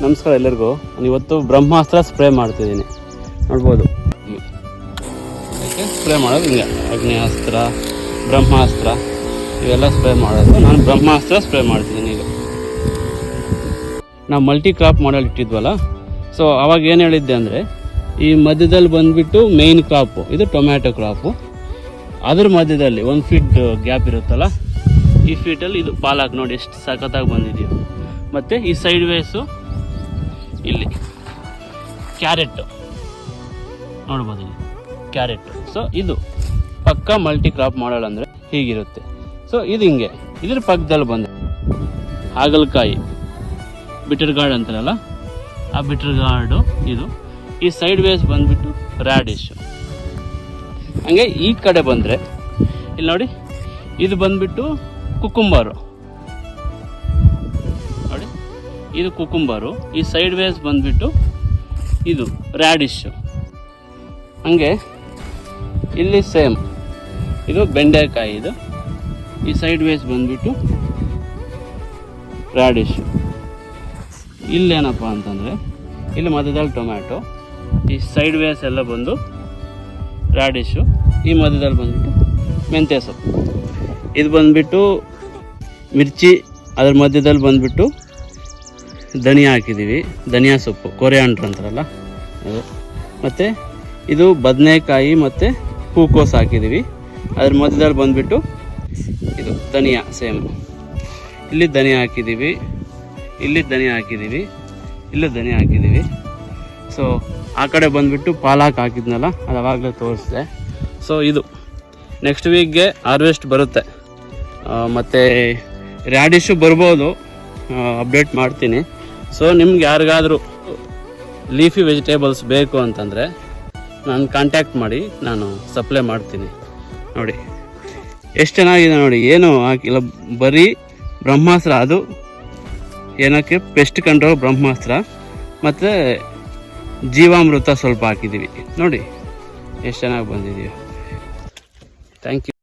ನಮಸ್ಕಾರ ಎಲ್ಲರಿಗೂ. ನಾನು ಇವತ್ತು ಬ್ರಹ್ಮಾಸ್ತ್ರ ಸ್ಪ್ರೇ ಮಾಡ್ತಿದ್ದೀನಿ, ನೋಡ್ಬೋದು. ಸ್ಪ್ರೇ ಮಾಡೋದು ಹಿಂಗೆ, ಅಗ್ನಿಯಾಸ್ತ್ರ, ಬ್ರಹ್ಮಾಸ್ತ್ರ ಇವೆಲ್ಲ ಸ್ಪ್ರೇ ಮಾಡೋದು. ನಾನು ಬ್ರಹ್ಮಾಸ್ತ್ರ ಸ್ಪ್ರೇ ಮಾಡ್ತಿದ್ದೀನಿ. ಈಗ ನಾವು ಮಲ್ಟಿ ಕ್ರಾಪ್ ಮಾಡಲ್ ಇಟ್ಟಿದ್ವಲ್ಲ, ಸೊ ಅವಾಗ ಏನು ಹೇಳಿದ್ದೆ ಅಂದರೆ, ಈ ಮಧ್ಯದಲ್ಲಿ ಬಂದುಬಿಟ್ಟು ಮೇಯ್ನ್ ಕ್ರಾಪು ಇದು ಟೊಮ್ಯಾಟೊ ಕ್ರಾಪು, ಅದ್ರ ಮಧ್ಯದಲ್ಲಿ 1 ಫೀಟ್ ಗ್ಯಾಪ್ ಇರುತ್ತಲ್ಲ, ಈ ಫೀಟಲ್ಲಿ ಇದು ಪಾಲಕ್ ನೋಡಿ ಎಷ್ಟು ಸಖತ್ತಾಗಿ ಬಂದಿದೆಯೋ. ಮತ್ತು ಈ ಸೈಡ್ ವೇಸು ಇಲ್ಲಿ ಕ್ಯಾರೆಟ್ ನೋಡ್ಬೋದು, ಇಲ್ಲಿ ಕ್ಯಾರೆಟ್. ಸೊ ಇದು ಪಕ್ಕ ಮಲ್ಟಿ ಕ್ರಾಪ್ ಮಾಡಲ್ ಅಂದರೆ ಹೀಗಿರುತ್ತೆ. ಸೊ ಇದು ಹಿಂಗೆ, ಇದ್ರ ಪಕ್ಕದಲ್ಲಿ ಬಂದು ಹಾಗಲಕಾಯಿ ಬಿಟರ್ ಗಾರ್ಡ್ ಅಂತಾರಲ್ಲ, ಆ ಬಿಟರ್ ಗಾರ್ಡು ಇದು. ಈ ಸೈಡ್ ವೇಸ್ ಬಂದುಬಿಟ್ಟು ರ್ಯಾಡಿಶು. ಹಂಗೆ ಈ ಕಡೆ ಬಂದರೆ ಇಲ್ಲಿ ನೋಡಿ, ಇದು ಬಂದುಬಿಟ್ಟು ಕುಕುಂಬರು ನೋಡಿ, ಇದು ಕುಕುಂಬರು. ಈ ಸೈಡ್ ವೇಸ್ ಬಂದುಬಿಟ್ಟು ಇದು ರ್ಯಾಡಿಶು. ಹಂಗೆ ಇಲ್ಲಿ ಸೇಮ್ ಇದು ಬೆಂಡೆಕಾಯಿ. ಇದು ಈ ಸೈಡ್ ವೇಸ್ ಬಂದುಬಿಟ್ಟು ರ್ಯಾಡಿಶು. ಇಲ್ಲೇನಪ್ಪ ಅಂತಂದರೆ, ಇಲ್ಲಿ ಮಧ್ಯದಲ್ಲಿ ಟೊಮ್ಯಾಟೊ, ಈ ಸೈಡ್ ವೇಸ್ ಎಲ್ಲ ಬಂದು ರ್ಯಾಡಿಶು, ಈ ಮಧ್ಯದಲ್ಲಿ ಬಂದುಬಿಟ್ಟು ಮೆಂತ್ಯ ಸೊಪ್ಪು. ಇದು ಬಂದುಬಿಟ್ಟು ಮಿರ್ಚಿ, ಅದ್ರ ಮಧ್ಯದಲ್ಲಿ ಬಂದುಬಿಟ್ಟು ಧನಿಯಾ ಹಾಕಿದ್ದೀವಿ, ಧನಿಯಾ ಸೊಪ್ಪು, ಕೊರಿಯಾಂಡ್ರ್ ಅಂತಾರಲ್ಲ ಅದು. ಮತ್ತು ಇದು ಬದನೆಕಾಯಿ ಮತ್ತು ಹೂಕೋಸು ಹಾಕಿದ್ದೀವಿ, ಅದ್ರ ಮಧ್ಯದಲ್ಲಿ ಬಂದುಬಿಟ್ಟು ಇದು ಧನಿಯಾ ಸೇಮ್. ಇಲ್ಲಿ ಧನಿಯಾ ಹಾಕಿದ್ದೀವಿ, ಇಲ್ಲಿ ಧನಿಯಾ ಹಾಕಿದ್ದೀವಿ, ಇಲ್ಲೂ ಧನಿಯಾ ಹಾಕಿದ್ದೀವಿ. ಸೊ ಆ ಕಡೆ ಬಂದುಬಿಟ್ಟು ಪಾಲಕ್ ಹಾಕಿದ್ನಲ್ಲ, ಅದು ಅವಾಗಲೇ ತೋರಿಸಿದೆ. ಸೊ ಇದು ನೆಕ್ಸ್ಟ್ ವೀಕ್ಗೆ ಹಾರ್ವೆಸ್ಟ್ ಬರುತ್ತೆ. ಮತ್ತು ರ್ಯಾಡಿಶು ಬರ್ಬೋದು, ಅಪ್ಡೇಟ್ ಮಾಡ್ತೀನಿ. ಸೊ ನಿಮ್ಗೆ ಯಾರಿಗಾದರೂ ಲೀಫಿ ವೆಜಿಟೇಬಲ್ಸ್ ಬೇಕು ಅಂತಂದರೆ ನಾನು ಕಾಂಟ್ಯಾಕ್ಟ್ ಮಾಡಿ, ನಾನು ಸಪ್ಲೈ ಮಾಡ್ತೀನಿ. ನೋಡಿ ಎಷ್ಟು ಚೆನ್ನಾಗಿದೆ ನೋಡಿ, ಏನೂ ಹಾಕಿಲ್ಲ, ಬರೀ ಬ್ರಹ್ಮಾಸ್ತ್ರ. ಅದು ಏನಕ್ಕೆ ಪೆಸ್ಟ್ ಕಂಟ್ರೋಲ್ ಬ್ರಹ್ಮಾಸ್ತ್ರ ಮತ್ತು ಜೀವಾಮೃತ ಸ್ವಲ್ಪ ಹಾಕಿದ್ದೀವಿ. ನೋಡಿ ಎಷ್ಟು ಚೆನ್ನಾಗಿ ಬಂದಿದೆಯೋ. Thank you.